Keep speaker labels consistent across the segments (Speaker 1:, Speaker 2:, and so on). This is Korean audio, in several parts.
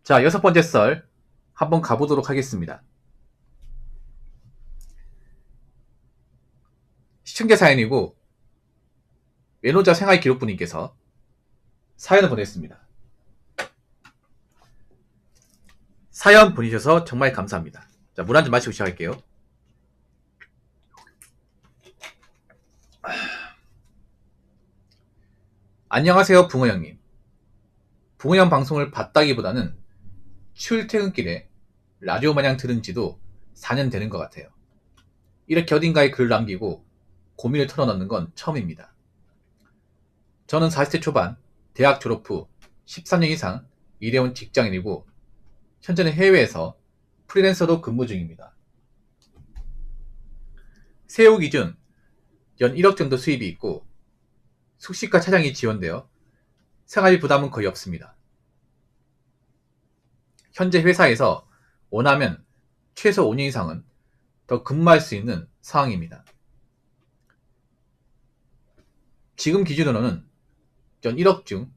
Speaker 1: 자, 6번째 썰 한번 가보도록 하겠습니다. 시청자 사연이고 외노자 생활기록부님께서 사연을 보냈습니다. 사연 보내주셔서 정말 감사합니다. 자, 물 한 잔 마시고 시작할게요. 안녕하세요, 붕어형님. 붕어형 방송을 봤다기보다는 출퇴근길에 라디오 마냥 들은 지도 4년 되는 것 같아요. 이렇게 어딘가에 글을 남기고 고민을 털어놓는 건 처음입니다. 저는 40대 초반, 대학 졸업 후 13년 이상 일해온 직장인이고 현재는 해외에서 프리랜서로 근무 중입니다. 세후 기준 연 1억 정도 수입이 있고 숙식과 차량이 지원되어 생활비 부담은 거의 없습니다. 현재 회사에서 원하면 최소 5년 이상은 더 근무할 수 있는 상황입니다. 지금 기준으로는 연 1억 중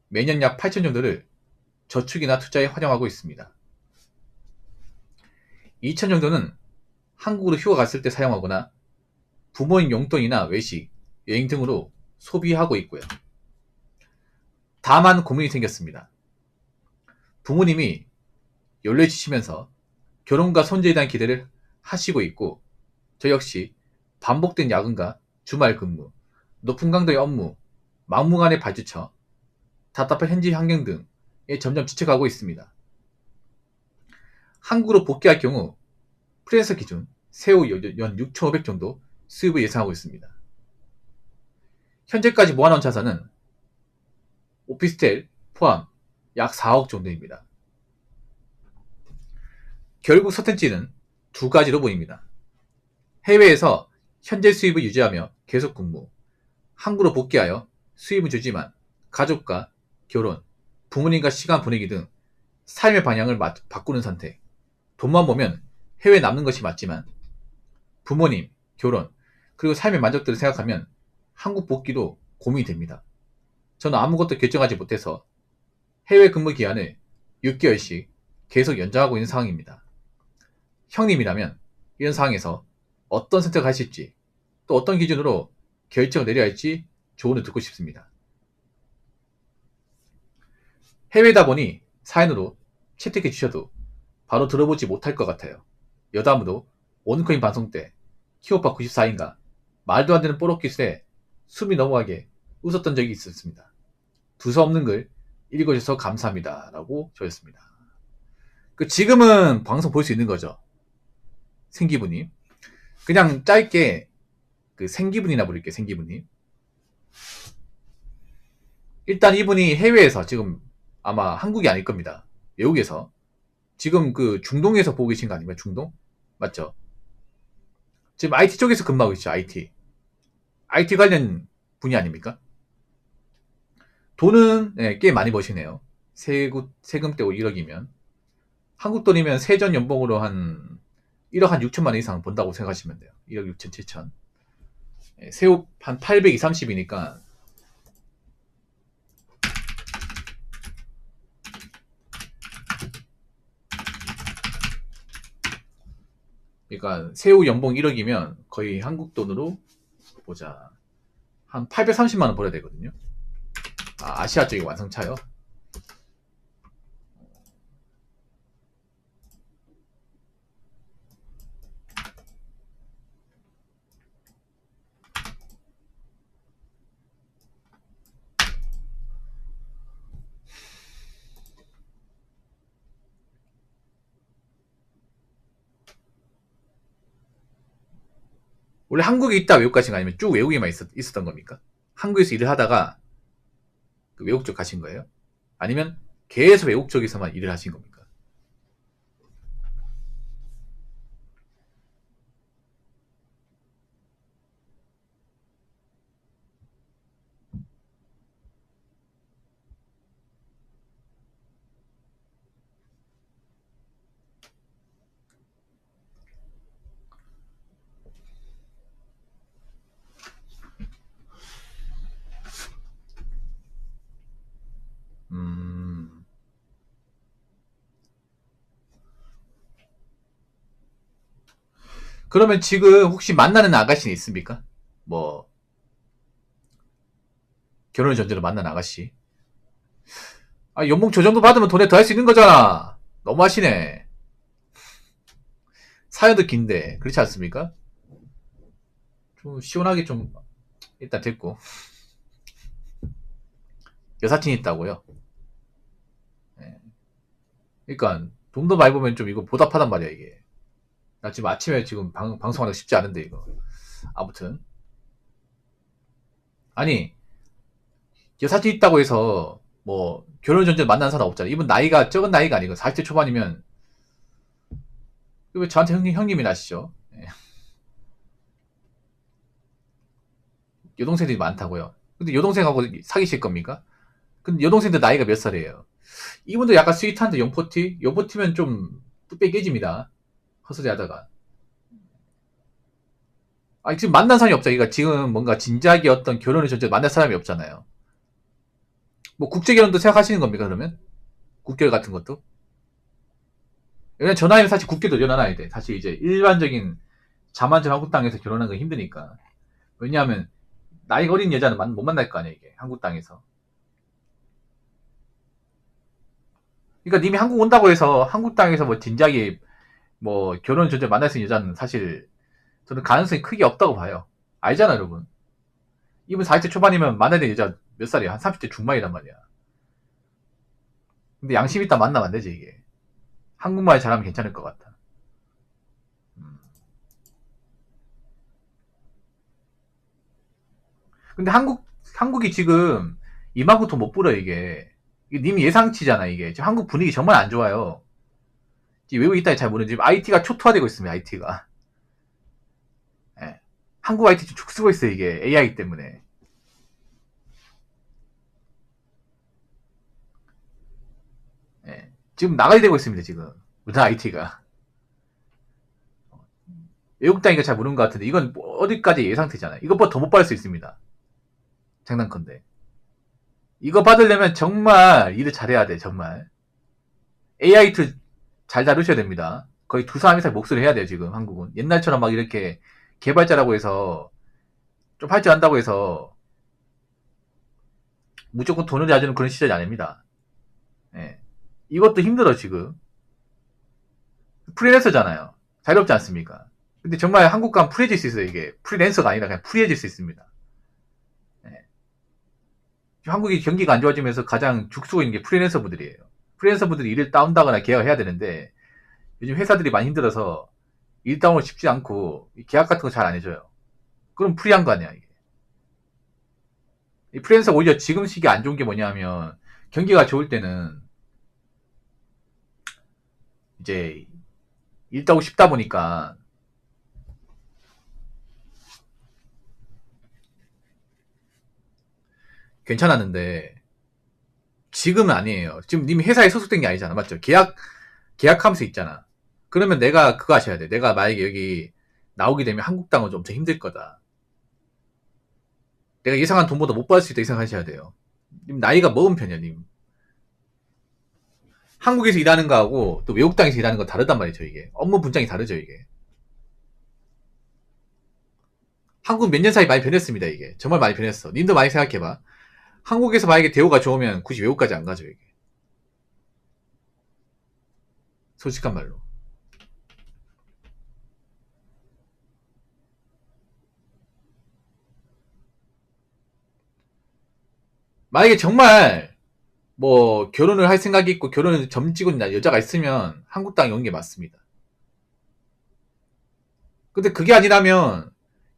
Speaker 1: 매년 약 8천 정도를 저축이나 투자에 활용하고 있습니다. 2천 정도는 한국으로 휴가 갔을 때 사용하거나 부모님 용돈이나 외식, 여행 등으로 소비하고 있고요. 다만 고민이 생겼습니다. 부모님이 연례지시면서 결혼과 손자에 대한 기대를 하시고 있고 저 역시 반복된 야근과 주말 근무, 높은 강도의 업무, 막무가내 발주처, 답답한 현지 환경 등에 점점 지쳐가고 있습니다. 한국으로 복귀할 경우 프리랜서 기준 세후 연 6,500 정도 수입을 예상하고 있습니다. 현재까지 모아놓은 자산은 오피스텔 포함 약 4억 정도입니다. 결국 선택지는 두 가지로 보입니다. 해외에서 현재 수입을 유지하며 계속 근무, 한국으로 복귀하여 수입은 주지만 가족과 결혼, 부모님과 시간 보내기 등 삶의 방향을 바꾸는 선택. 돈만 보면 해외에 남는 것이 맞지만 부모님, 결혼, 그리고 삶의 만족들을 생각하면 한국 복귀도 고민이 됩니다. 저는 아무것도 결정하지 못해서 해외 근무 기한을 6개월씩 계속 연장하고 있는 상황입니다. 형님이라면 이런 상황에서 어떤 선택을 하실지 또 어떤 기준으로 결정을 내려야 할지 조언을 듣고 싶습니다. 해외다 보니 사연으로 채택해 주셔도 바로 들어보지 못할 것 같아요. 여담으로 원코인 방송 때 키오파 94인가 말도 안 되는 뽀록 기술에 숨이 넘어가게 웃었던 적이 있었습니다. 두서없는 글 읽어주셔서 감사합니다. 라고 적었습니다. 지금은 방송 볼 수 있는 거죠. 생기부님. 그냥 짧게 생기분이나 부를게요. 생기분님. 일단 이분이 해외에서 지금 아마 한국이 아닐 겁니다. 외국에서 지금 중동에서 보고 계신 거 아닌가요? 중동? 맞죠? 지금 IT 쪽에서 근무하고 있죠. IT 관련 분야 아닙니까? 돈은 꽤 많이 버시네요. 세금 떼고 1억이면 한국 돈이면 세전 연봉으로 한 1억 한 6천만 원 이상 번다고 생각하시면 돼요. 1억 6천 7천. 세후 한 800, 30이니까 그러니까 세후 연봉 1억이면 거의 한국 돈으로 보자. 한 830만 원 벌어야 되거든요. 아시아 쪽이 완성차요. 원래 한국에 있다 외국 가신 거 아니면 쭉 외국에만 있었던 겁니까? 한국에서 일을 하다가 외국 쪽 가신 거예요? 아니면 계속 외국 쪽에서만 일을 하신 겁니까? 음, 그러면 지금 혹시 만나는 아가씨는 있습니까? 뭐 결혼을 전제로 만나는 아가씨. 아, 연봉 저 정도 받으면 돈에 더 할 수 있는 거잖아. 너무하시네. 사연도 긴데 그렇지 않습니까? 좀 시원하게 좀 일단 됐고. 여사친이 있다고요? 예. 그러니까 돈도 많이 보면 좀 이거 보답하단 말이야 이게. 나 지금 아침에 지금 방송하는 거 쉽지 않은데 이거. 아무튼 아니 여사친 있다고 해서 뭐 결혼 전제 만난 사람 없잖아. 이분 나이가 적은 나이가 아니고 40대 초반이면 왜 저한테 형님이 나시죠? 예. 여동생들이 많다고요. 근데 여동생하고 사귀실 겁니까? 근데 여동생들 나이가 몇 살이에요? 이분도 약간 스윗한데 영포티면 좀 뚝배기 깨집니다. 헛소리 하다가. 아니, 지금 만난 사람이 없잖아. 그러니까 지금 뭔가 진지하게 어떤 결혼을 전제 만날 사람이 없잖아요. 뭐 국제결혼도 생각하시는 겁니까, 그러면? 국결 같은 것도? 왜냐면 저 나이는 사실 국결도 연하나야 돼. 사실 이제 일반적인 자만적 한국 땅에서 결혼하는 건 힘드니까. 왜냐하면 나이가 어린 여자는 못 만날 거 아니야, 이게. 한국 땅에서. 그러니까 님이 한국 온다고 해서 한국 땅에서 뭐 진지하게 뭐 결혼 전제 만날 수 있는 여자는 사실 저는 가능성이 크게 없다고 봐요. 알잖아, 여러분. 이분 40대 초반이면 만나야 될 여자 몇 살이야? 한 30대 중반이란 말이야. 근데 양심 있다 만나면 안 되지, 이게. 한국말 잘하면 괜찮을 것 같아. 근데 한국이 지금 이만큼 돈 못 벌어, 이게. 이게 님 예상치잖아, 이게. 지금 한국 분위기 정말 안 좋아요. 외국 있다니 잘 모르는지 IT가 초토화되고 있습니다, IT가. 예. 한국 IT 좀 죽쓰고 있어요, 이게. AI 때문에. 예. 지금 나가야 되고 있습니다, 지금. 우리나라 IT가. 외국 다니까 잘 모르는 것 같은데, 이건 뭐 어디까지 예상되잖아요. 이것보다 더 못 받을 수 있습니다. 장난컨대. 이거 받으려면 정말 일을 잘해야 돼, 정말. AI 툴 잘 다루셔야 됩니다. 거의 두 사람 이상 몫을 해야 돼요, 지금 한국은. 옛날처럼 막 이렇게 개발자라고 해서 좀 할 줄 안다고 해서 무조건 돈을 내주는 그런 시절이 아닙니다. 예. 이것도 힘들어, 지금. 프리랜서잖아요. 자유롭지 않습니까? 근데 정말 한국 가면 프리해질 수 있어요, 이게. 프리랜서가 아니라 그냥 프리해질 수 있습니다. 예. 한국이 경기가 안 좋아지면서 가장 죽쓰고 있는 게 프리랜서 분들이에요. 프리랜서 분들이 일을 다운다거나 계약을 해야 되는데 요즘 회사들이 많이 힘들어서 일 다운을 쉽지 않고 계약 같은 거 잘 안 해줘요. 그럼 프리한 거 아니야, 이게. 이 프리랜서가 오히려 지금 시기에 안 좋은 게 뭐냐면 경기가 좋을 때는 이제 일 따고 싶다 보니까 괜찮았는데 지금은 아니에요. 지금 님 회사에 소속된 게 아니잖아, 맞죠? 계약하면서 있잖아. 그러면 내가 그거 하셔야 돼. 내가 만약에 여기 나오게 되면 한국 땅은 좀 엄청 힘들 거다. 내가 예상한 돈보다 못 받을 수 있다 이 생각하셔야 돼요. 님 나이가 먹은 편이야, 님. 한국에서 일하는 거하고 또 외국 땅에서 일하는 거 다르단 말이죠, 이게. 업무 분장이 다르죠, 이게. 한국 몇 년 사이 많이 변했습니다, 이게. 정말 많이 변했어. 님도 많이 생각해봐. 한국에서 만약에 대우가 좋으면 굳이 외국까지 안 가죠, 이게. 솔직한 말로. 만약에 정말 뭐 결혼을 할 생각이 있고 결혼을 점지고 있는 여자가 있으면 한국 땅에 오는 게 맞습니다. 근데 그게 아니라면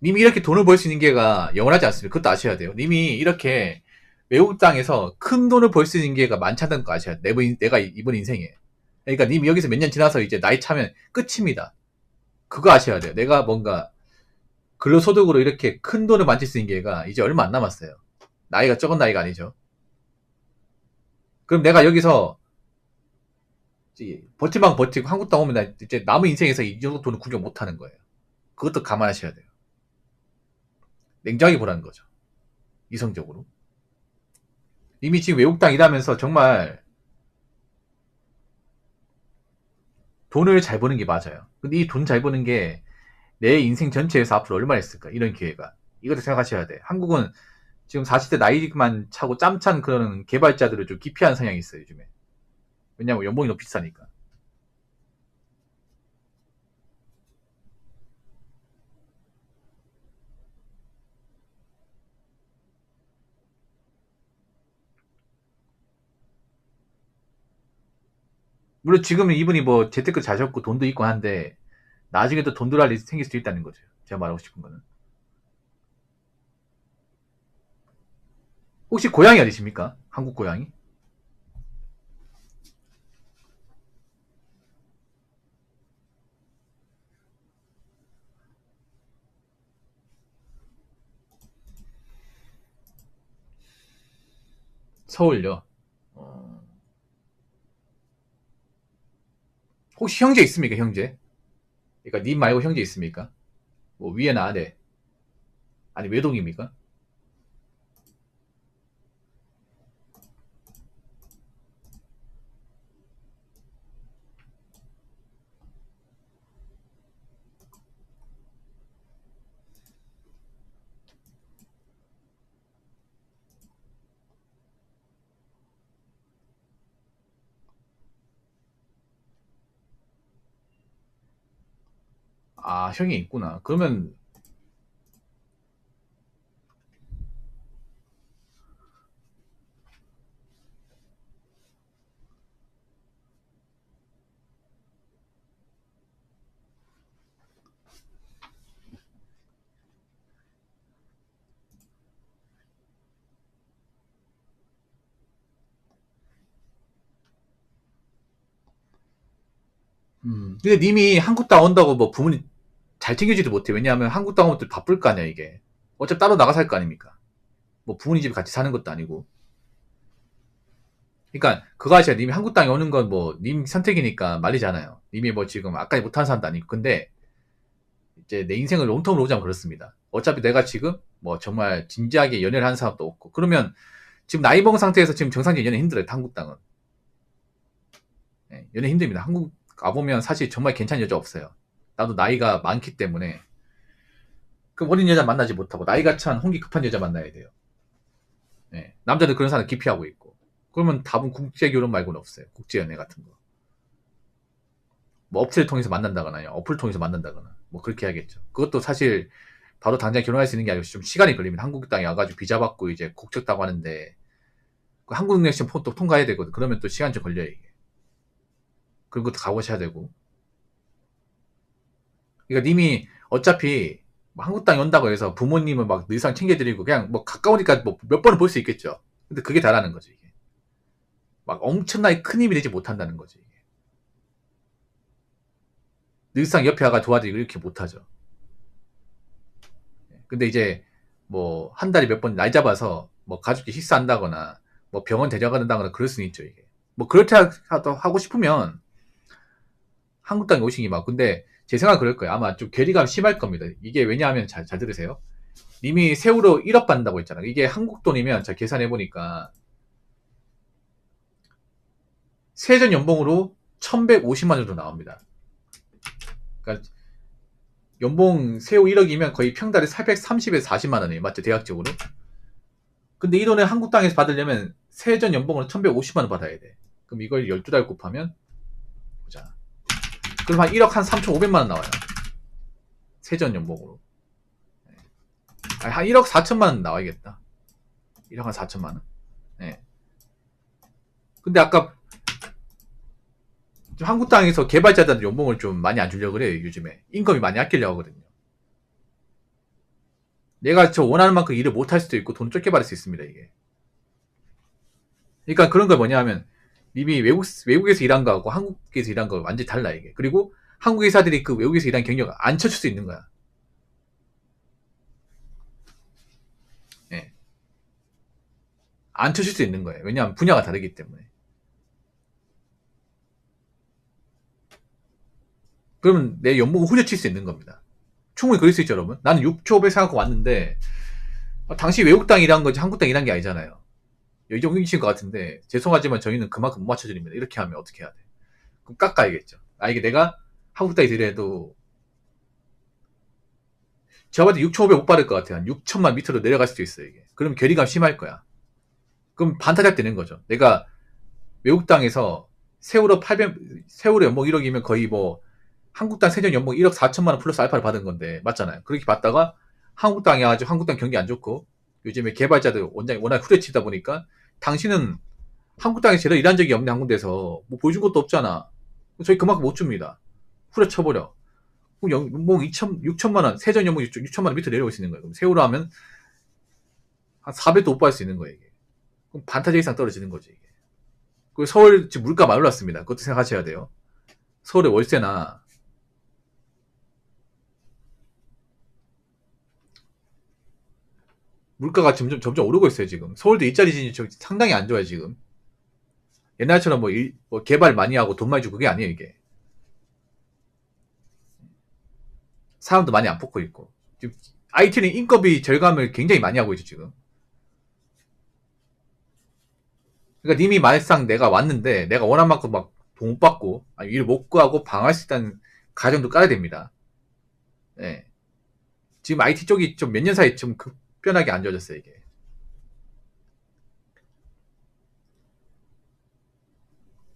Speaker 1: 님이 이렇게 돈을 벌 수 있는 게가 영원하지 않습니다. 그것도 아셔야 돼요. 님이 이렇게 외국 땅에서 큰 돈을 벌 수 있는 게가 많지 않다는 거 아셔야 돼요. 내가 이번 인생에. 그러니까 님이 여기서 몇 년 지나서 이제 나이 차면 끝입니다. 그거 아셔야 돼요. 내가 뭔가 근로소득으로 이렇게 큰 돈을 만질 수 있는 게가 이제 얼마 안 남았어요. 나이가 적은 나이가 아니죠. 그럼 내가 여기서 버티면 버티고 한국 땅 오면 나 이제 남은 인생에서 이 정도 돈을 구경 못 하는 거예요. 그것도 감안하셔야 돼요. 냉정하게 보라는 거죠. 이성적으로. 이미 지금 외국 땅 일하면서 정말 돈을 잘 버는 게 맞아요. 근데 이 돈 잘 버는 게 내 인생 전체에서 앞으로 얼마나 있을까? 이런 기회가. 이것도 생각하셔야 돼. 한국은 지금 40대 나이만 차고 짬찬 그런 개발자들을 좀 기피하는 성향이 있어요, 요즘에. 왜냐면 연봉이 너무 비싸니까. 물론 지금은 이분이 뭐 재테크 자셨고 돈도 있고 한데 나중에 또 돈 들어갈 일이 생길 수도 있다는 거죠. 제가 말하고 싶은 거는. 혹시 고향이 어디십니까? 한국 고향이? 서울요. 어, 혹시 형제 있습니까? 형제? 그러니까 님 말고 형제 있습니까? 뭐 위에나 아래? 아니 외동입니까? 아 형이 있구나. 그러면 근데 님이 한국 땅 온다고 뭐 부모님 잘 챙겨주지도 못해. 왜냐하면 한국 땅 오면 또 바쁠 거 아니야 이게. 어차피 따로 나가 살 거 아닙니까? 뭐 부모님 집에 같이 사는 것도 아니고. 그러니까 그거 아시아 님이 한국 땅에 오는 건 뭐 님 선택이니까 말이잖아요. 님이 뭐 지금 아까 못하는 사람도 아니고. 근데 이제 내 인생을 롱텀으로 보자면 그렇습니다. 어차피 내가 지금 뭐 정말 진지하게 연애를 하는 사람도 없고. 그러면 지금 나이 먹은 상태에서 지금 정상적인 연애 힘들어요. 한국 땅은. 예, 연애 힘듭니다. 한국 가보면 사실 정말 괜찮은 여자 없어요. 나도 나이가 많기 때문에 그 어린 여자 만나지 못하고 나이가 찬 홍기 급한 여자 만나야 돼요. 예, 남자들 그런 사람 기피하고 있고. 그러면 답은 국제 결혼 말고는 없어요. 국제 연애 같은 거. 뭐 업체를 통해서 만난다거나 어플 통해서 만난다거나 뭐 그렇게 해야겠죠. 그것도 사실 바로 당장 결혼할 수 있는 게 아니고 좀 시간이 걸립니다. 한국 땅에 와가지고 비자 받고 이제 국적 따고 하는데 그 한국 능력 시험 또 통과해야 되거든. 그러면 또 시간 좀 걸려요 이게. 그런 것도 가보셔야 되고. 그러니까 님이 어차피 뭐 한국 땅에 온다고 해서 부모님은 막 늘상 챙겨드리고 그냥 뭐 가까우니까 뭐 몇 번은 볼 수 있겠죠. 근데 그게 다라는 거죠 이게. 막 엄청나게 큰 힘이 되지 못한다는 거죠 이게. 늘상 옆에 와가 도와드리고 이렇게 못하죠. 근데 이제 뭐 한 달에 몇 번 날 잡아서 뭐 가족끼리 식사한다거나 뭐 병원 데려간다거나 그럴 수는 있죠 이게. 뭐 그렇게 하고 싶으면 한국 땅에 오시기 막. 근데 제 생각은 그럴 거예요. 아마 좀 괴리감 심할 겁니다. 이게 왜냐하면 잘 들으세요. 님이 세후로 1억 받는다고 했잖아요. 이게 한국 돈이면 제가 계산해 보니까 세전 연봉으로 1150만 정도 나옵니다. 그러니까 연봉 세후 1억이면 거의 평달에 430에서 40만 원이에요. 맞죠? 대략적으로. 근데 이 돈을 한국 땅에서 받으려면 세전 연봉으로 1150만 원 받아야 돼. 그럼 이걸 12달 곱하면 보자. 그럼 한 1억 한 3,500만 원 나와요. 세전 연봉으로. 한 1억 4천만 원 나와야겠다. 1억 한 4천만 원. 네. 근데 아까 한국 땅에서 개발자들한테 연봉을 좀 많이 안 주려고 그래요. 요즘에. 인건비 많이 아끼려고 하거든요. 내가 저 원하는 만큼 일을 못 할 수도 있고 돈 적게 받을 수 있습니다. 이게. 그러니까 그런 거 뭐냐 하면 이미 외국에서 일한 거하고 한국에서 일한 거 완전히 달라 이게. 그리고 한국 회사들이 그 외국에서 일한 경력을 안 쳐줄 수 있는 거야. 예. 안 쳐줄 수 있는 거예요. 왜냐하면 분야가 다르기 때문에. 그러면 내 연봉을 후려칠 수 있는 겁니다. 충분히 그럴 수 있죠, 여러분. 나는 6초 500 생각하고 왔는데 당시 외국 땅 일한 거지 한국 땅 일한 게 아니잖아요. 여기신 것 같은데 죄송하지만 저희는 그만큼 못 맞춰드립니다. 이렇게 하면 어떻게 해야 돼? 그럼 깎아야겠죠. 이게 내가 한국 땅에 들여도 제가 봐도 6,500 못 받을 것 같아요. 한 6천만 밑으로 내려갈 수도 있어요, 이게. 그럼 괴리감 심할 거야. 그럼 반타작 되는 거죠. 내가 외국 땅에서 세월호 800, 세월호 연봉 1억이면 거의 뭐, 한국 땅 세전 연봉 1억 4천만 원 플러스 알파를 받은 건데, 맞잖아요. 그렇게 받다가, 한국 땅이 아주 한국 땅 경기 안 좋고, 요즘에 개발자들 워낙 후려치다 보니까, 당신은 한국 땅에서 제대로 일한 적이 없는 한 군데서, 뭐 보여준 것도 없잖아. 저희 그만큼 못 줍니다. 후려쳐버려. 그럼 연봉 6천만 원, 세전 연봉 6천만 원 밑으로 내려올 수 있는 거예요. 그럼 세월호 하면, 한 400도 못 받을 수 있는 거예요, 이게. 그럼 반타작 이상 떨어지는 거지, 이게. 그리고 서울 지금 물가 많이 올랐습니다. 그것도 생각하셔야 돼요. 서울의 월세나 물가가 점점 오르고 있어요, 지금. 서울도 일자리 진입 상당히 안 좋아요, 지금. 옛날처럼 뭐 개발 많이 하고 돈 많이 주고 그게 아니에요, 이게. 사람도 많이 안 뽑고 있고. 지금 IT는 인건비 절감을 굉장히 많이 하고 있죠, 지금. 그러니까 님이 말상 내가 왔는데 내가 원한 만큼 막 돈 못 받고 일 못 구하고 방할 수 있다는 가정도 깔아야 됩니다. 예. 지금 IT 쪽이 좀 몇 년 사이에 좀 급변하게 안 좋아졌어요, 이게.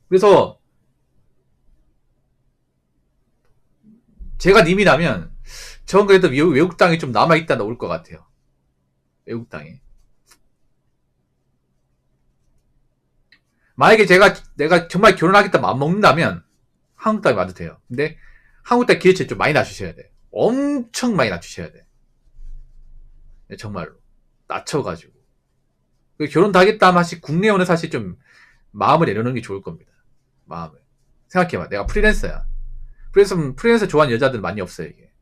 Speaker 1: 그래서 제가 님이라면 전 그래도 외국 땅이 좀 남아있다 나올 것 같아요. 외국 땅에. 만약에 내가 정말 결혼하겠다 마음 먹는다면 한국 땅에 와도 돼요. 근데 한국 땅 기회치 좀 많이 낮추셔야 돼. 엄청 많이 낮추셔야 돼. 네, 정말로. 낮춰가지고. 결혼 다 하겠다 하면 사실 국내에는 사실 좀 마음을 내려놓는 게 좋을 겁니다. 마음을. 생각해봐. 내가 프리랜서야. 프리랜서 좋아하는 여자들 많이 없어요, 이게.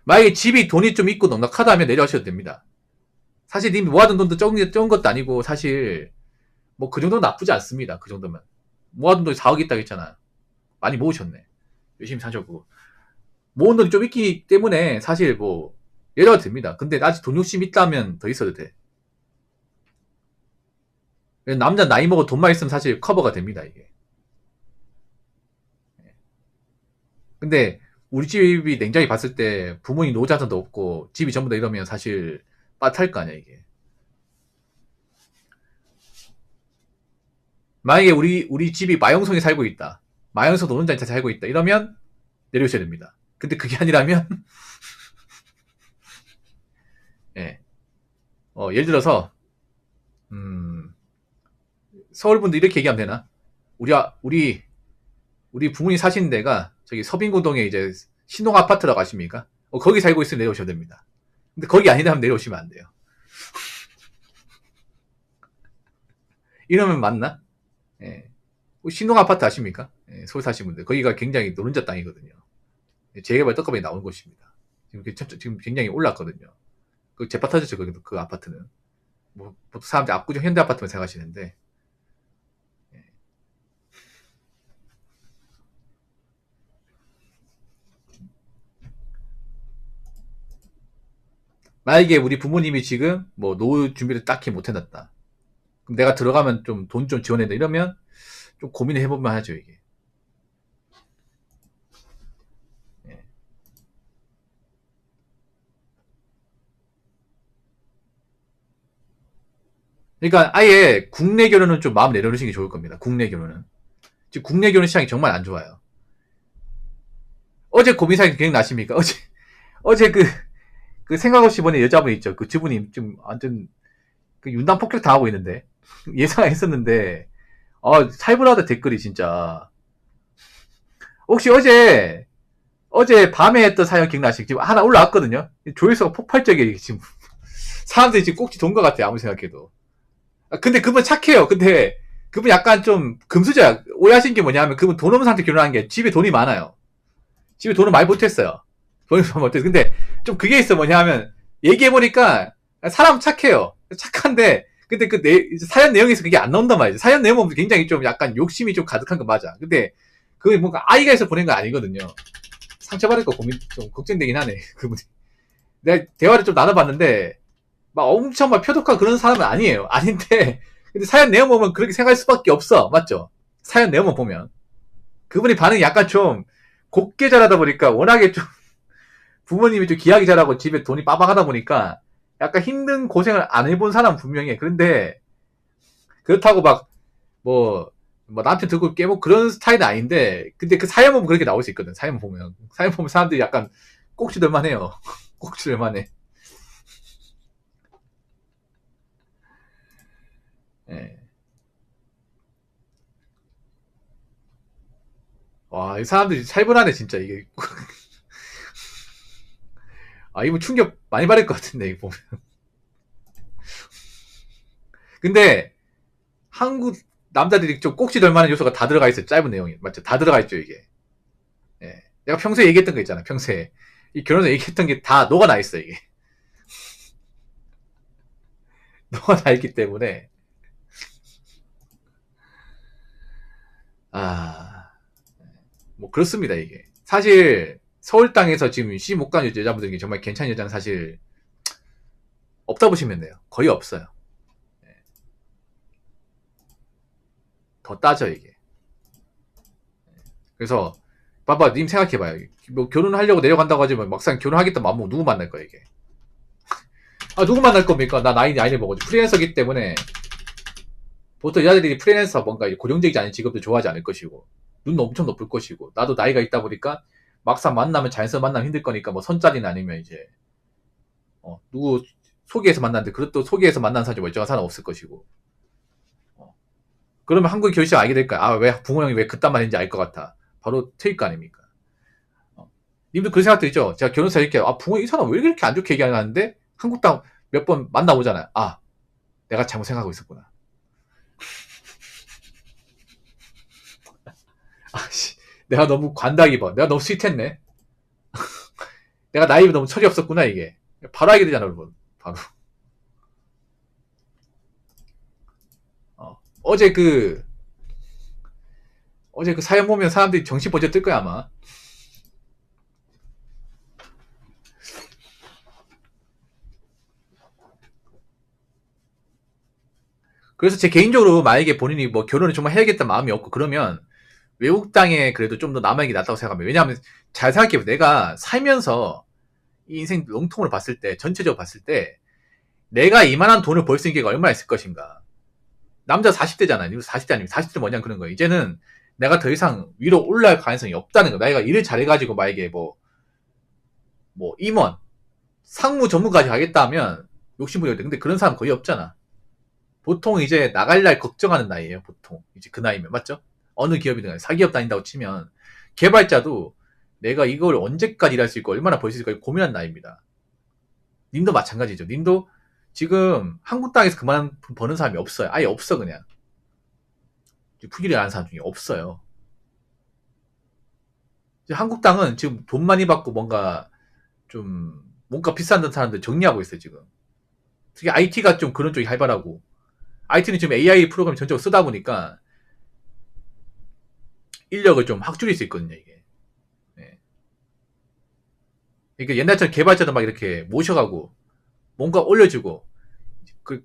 Speaker 1: 만약에 집이 돈이 좀 있고 넉넉하다면 내려가셔도 됩니다. 사실 님이 모아둔 돈도 적은 것도 아니고 사실 뭐 그 정도는 나쁘지 않습니다. 그 정도면. 모아둔 돈이 4억 있다고 했잖아요. 많이 모으셨네. 열심히 사셨고. 모은 돈이 좀 있기 때문에 사실 뭐 내려가도 됩니다. 근데 아직 돈 욕심 있다면 더 있어도 돼. 남자 나이 먹어 돈만 있으면 사실 커버가 됩니다, 이게. 근데 우리 집이 냉정히 봤을 때 부모님 노자산도 없고 집이 전부 다 이러면 사실 빠탈 거 아니야, 이게. 만약에 우리 집이 마영성에 살고 있다. 마영성 노른자에 살고 있다. 이러면 내려오셔야 됩니다. 근데 그게 아니라면 예. 예를 들어서 서울분들 이렇게 얘기하면 되나? 우리 부모님 사시는 데가 저기 서빙고동에 이제 신동 아파트라고 아십니까? 거기 살고 있으면 내려오셔야 됩니다. 근데 거기 아니라면 내려오시면 안 돼요. 이러면 맞나? 예. 신동 아파트 아십니까? 예, 서울 사시는 분들. 거기가 굉장히 노른자 땅이거든요. 재개발 떡값이 나오는 곳입니다. 지금 굉장히 올랐거든요. 그 재파 터졌죠, 그 아파트는. 뭐, 보통 사람들이 압구정 현대 아파트만 생각하시는데. 예. 만약에 우리 부모님이 지금 뭐 노후 준비를 딱히 못 해놨다. 그럼 내가 들어가면 좀 돈 좀 지원해야 이러면 좀 고민을 해보면 하죠, 이게. 예. 그러니까 아예 국내 결혼은 좀 마음 내려놓으시는 게 좋을 겁니다. 국내 결혼은. 지금 국내 결혼 시장이 정말 안 좋아요. 어제 고민사항 기억나십니까? 어제 그 생각 없이 보낸 여자분 있죠. 그 지분이 좀 완전 그 윤당 폭격 당하고 있는데. 예상했었는데, 살벌하다 댓글이 진짜. 혹시 어제 밤에 했던 사연 기억나시죠? 지금 하나 올라왔거든요? 조회수가 폭발적이에요, 지금. 사람들이 지금 꼭지 돈 것 같아요, 아무리 생각해도. 근데 그분 착해요. 근데 그분 약간 좀 금수저야. 오해하신 게 뭐냐면 그분 돈 없는 상태 결혼한 게 집에 돈이 많아요. 집에 돈을 많이 못했어요. 돈이 많이 못했어. 근데 좀 그게 있어 뭐냐면 얘기해보니까 사람 착해요. 착한데 근데 사연 내용에서 그게 안 나온단 말이죠. 사연 내용은 굉장히 좀 약간 욕심이 좀 가득한 거 맞아. 근데 그게 뭔가 아이가 있어 보낸 거 아니거든요. 상처받을까 좀 걱정되긴 하네. 그분이. 내가 대화를 좀 나눠봤는데 막 엄청 막 표독하고 그런 사람은 아니에요. 아닌데 근데 사연 내용 보면 그렇게 생각할 수밖에 없어. 맞죠? 사연 내용만 보면. 그분이 반응이 약간 좀 곱게 자라다 보니까 워낙에 좀 부모님이 좀 기하게 자라고 집에 돈이 빠박하다 보니까 약간 힘든 고생을 안 해본 사람 분명해. 그런데 그렇다고 뭐 남편 듣고 깨고 그런 스타일은 아닌데, 근데 그 사연 보면 그렇게 나올 수 있거든. 사연 보면 사람들이 약간 꼭지들만 해요. 꼭지들만 해. 예. 와, 이 사람들이 살벌하네 진짜 이게. 아, 이분 충격 많이 받을 것 같은데 이거 보면. 근데 한국 남자들이 좀 꼭지들 만한 요소가 다 들어가 있어요. 짧은 내용이 맞죠? 다 들어가 있죠 이게. 예. 내가 평소에 얘기했던 거 있잖아. 평소에 이 결혼에서 얘기했던 게 다 녹아나 있어 이게. 녹아나 있기 때문에 아, 뭐 그렇습니다 이게. 사실 서울 땅에서 지금 시 못 간 여자분들이 정말 괜찮은 여자는 사실 없다 보시면 돼요. 거의 없어요. 더 따져 이게. 그래서 봐봐, 님 생각해봐요. 뭐 결혼하려고 내려간다고 하지만 막상 결혼하겠다 마음 먹으면 누구 만날 거야 이게. 아, 누구 만날 겁니까? 나 나이를 먹어지. 프리랜서기 때문에 보통 여자들이 프리랜서 뭔가 고정적이지 않은 직업도 좋아하지 않을 것이고, 눈도 엄청 높을 것이고, 나도 나이가 있다 보니까 막상 만나면 자연스러워 만나면 힘들 거니까 뭐 선짜리는 아니면 이제 누구 소개해서 만났는데 그것도 소개해서 만난 사람이 멀쩡한 사람 없을 것이고, 그러면 한국의 결실 알게 될까요? 아, 왜 부모 형이 왜 그딴 말인지 알 것 같아. 바로 트일 거 아닙니까? 님도 그런 생각 들죠? 제가 결혼해서 이렇게 부모 이 사람 왜 이렇게 안 좋게 얘기하는데 한국 땅 몇 번 만나보잖아요. 아, 내가 잘못 생각하고 있었구나. 아씨, 내가 너무 관다기 봐. 내가 너무 스윗했네. 내가 나이가 너무 철이 없었구나 이게. 바로 알게 되잖아 여러분. 바로. 어제 그 사연 보면 사람들이 정신 번쩍 뜰 거야 아마. 그래서 제 개인적으로 만약에 본인이 뭐 결혼을 정말 해야겠다 마음이 없고 그러면 외국 땅에 그래도 좀 더 남아있는 게 낫다고 생각합니다. 왜냐하면 잘 생각해보세요. 내가 살면서 이 인생 롱통으로 봤을 때, 전체적으로 봤을 때 내가 이만한 돈을 벌 수 있는 게 얼마나 있을 것인가. 남자 40대잖아요. 40대 아니면 40대 뭐냐 그런 거예요. 이제는 내가 더 이상 위로 올라갈 가능성이 없다는 거. 내가 일을 잘해가지고 만약에 뭐 임원, 상무 전무까지 가겠다 하면 욕심부려. 근데 그런 사람 거의 없잖아. 보통 이제 나갈 날 걱정하는 나이에요. 보통 이제 그 나이면 맞죠? 어느 기업이든 사기업 다닌다고 치면 개발자도 내가 이걸 언제까지 일할 수 있고 얼마나 벌 수 있을까 고민한 나이입니다. 님도 마찬가지죠. 님도 지금 한국 땅에서 그만 버는 사람이 없어요. 아예 없어 그냥. 푸기를 하는 사람 중에 없어요. 한국 땅은 지금 돈 많이 받고 뭔가 비싼 사람들 정리하고 있어요 지금. 특히 IT가 좀 그런 쪽이 활발하고, IT는 지금 AI 프로그램 전적으로 쓰다 보니까 인력을 좀 확 줄일 수 있거든요 이게. 네. 그러니까 옛날처럼 개발자도 막 이렇게 모셔가고 뭔가 올려주고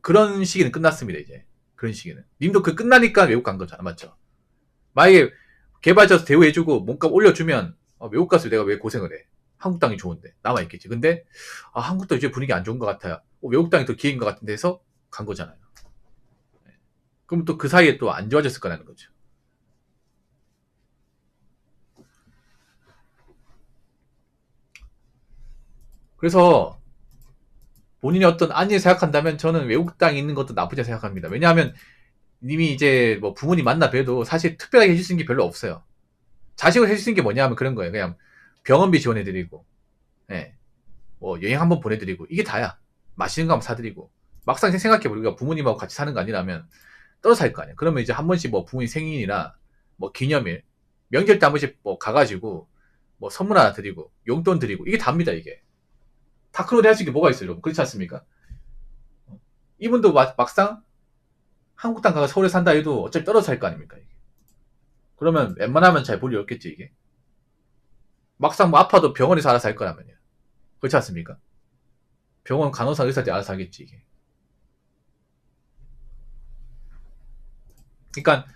Speaker 1: 그런 시기는 끝났습니다 이제. 그런 시기는. 님도 그 끝나니까 외국 간 거잖아 맞죠? 만약에 개발자 대우해주고 뭔가 올려주면 외국 가서 내가 왜 고생을 해? 한국 땅이 좋은데 남아있겠지. 근데 한국도 이제 분위기 안 좋은 것 같아요. 외국 땅이 더 기회인 것 같은 데서 간 거잖아요. 그럼 또 그 사이에 또 안 좋아졌을 거라는 거죠. 그래서 본인이 어떤 안위를 생각한다면 저는 외국 땅에 있는 것도 나쁘지 생각합니다. 왜냐하면 님이 이제 뭐 부모님 만나 뵈도 사실 특별하게 해줄 수 있는 게 별로 없어요. 자식을 해줄 수 있는 게 뭐냐 하면 그런 거예요. 그냥 병원비 지원해드리고, 예, 뭐 여행 한번 보내드리고, 이게 다야. 맛있는 거 한번 사드리고. 막상 생각해보면 우리가 부모님하고 같이 사는 거 아니라면 떨어져 살 거 아니야. 그러면 이제 한 번씩 뭐 부모님 생일이나 뭐 기념일, 명절 때 한 번씩 뭐 가가지고 뭐 선물 하나 드리고 용돈 드리고 이게 답니다 이게. 다크로드 할 수 있는 게 뭐가 있어요 여러분. 그렇지 않습니까? 이분도 막상 한국 땅 가서 서울에 산다 해도 어차피 떨어져 살 거 아닙니까 이게. 그러면 웬만하면 잘 볼 일 없겠지 이게. 막상 뭐 아파도 병원에서 알아서 할 거라면요. 그렇지 않습니까? 병원 간호사 의사들이 알아서 하겠지 이게. 그러니까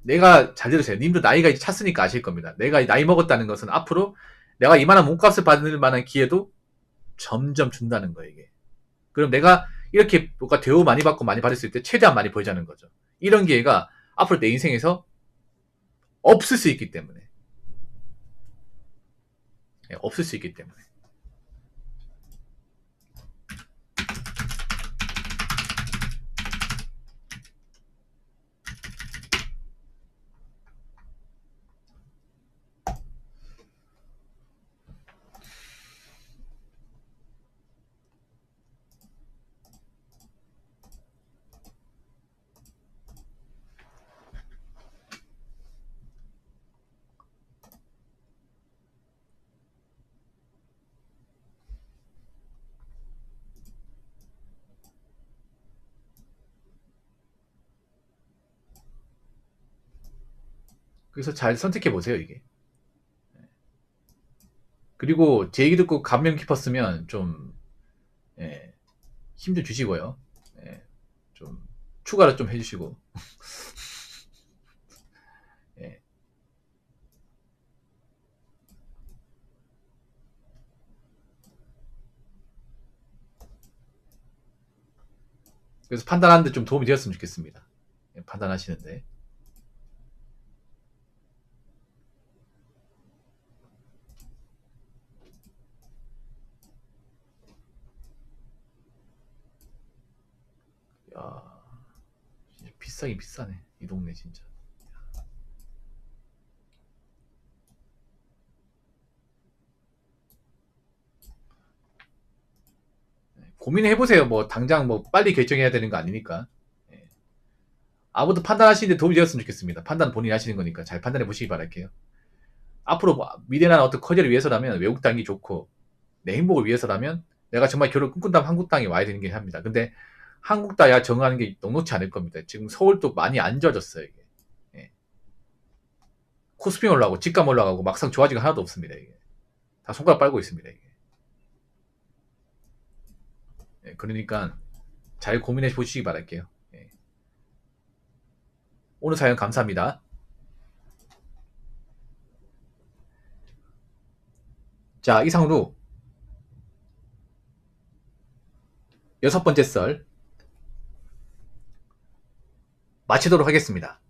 Speaker 1: 내가 잘 들으세요. 님도 나이가 이제 찼으니까 아실 겁니다. 내가 나이 먹었다는 것은 앞으로 내가 이만한 몸값을 받을 만한 기회도 점점 준다는 거예요, 이게. 그럼 내가 이렇게 뭔가 대우 많이 받고 많이 받을 수 있을 때 최대한 많이 벌자는 거죠. 이런 기회가 앞으로 내 인생에서 없을 수 있기 때문에. 예, 없을 수 있기 때문에. 그래서 잘 선택해 보세요, 이게. 그리고 제 얘기 듣고 감명 깊었으면 좀 예, 힘 좀 주시고요. 예, 좀 추가로 좀 해주시고. 예. 그래서 판단하는데 좀 도움이 되었으면 좋겠습니다. 예, 판단하시는데. 야, 진짜 비싸긴 비싸네. 이 동네 진짜. 고민해보세요. 뭐, 당장 뭐, 빨리 결정해야 되는 거 아니니까. 예. 아무튼 판단하시는데 도움이 되었으면 좋겠습니다. 판단 본인이 하시는 거니까 잘 판단해 보시기 바랄게요. 앞으로 뭐 미래나 어떤 커리어를 위해서라면 외국 땅이 좋고, 내 행복을 위해서라면 내가 정말 결혼 꿈꾼다면 한국 땅에 와야 되는 게 합니다. 근데 한국 땅야 정하는 게 녹록치 않을 겁니다. 지금 서울도 많이 안 좋아졌어요, 이게. 예. 코스피 올라가고, 집값 올라가고, 막상 좋아지는 거 하나도 없습니다, 이게. 다 손가락 빨고 있습니다, 이게. 예, 그러니까 잘 고민해 보시기 바랄게요. 예. 오늘 사연 감사합니다. 자, 이상으로 6번째 썰 마치도록 하겠습니다.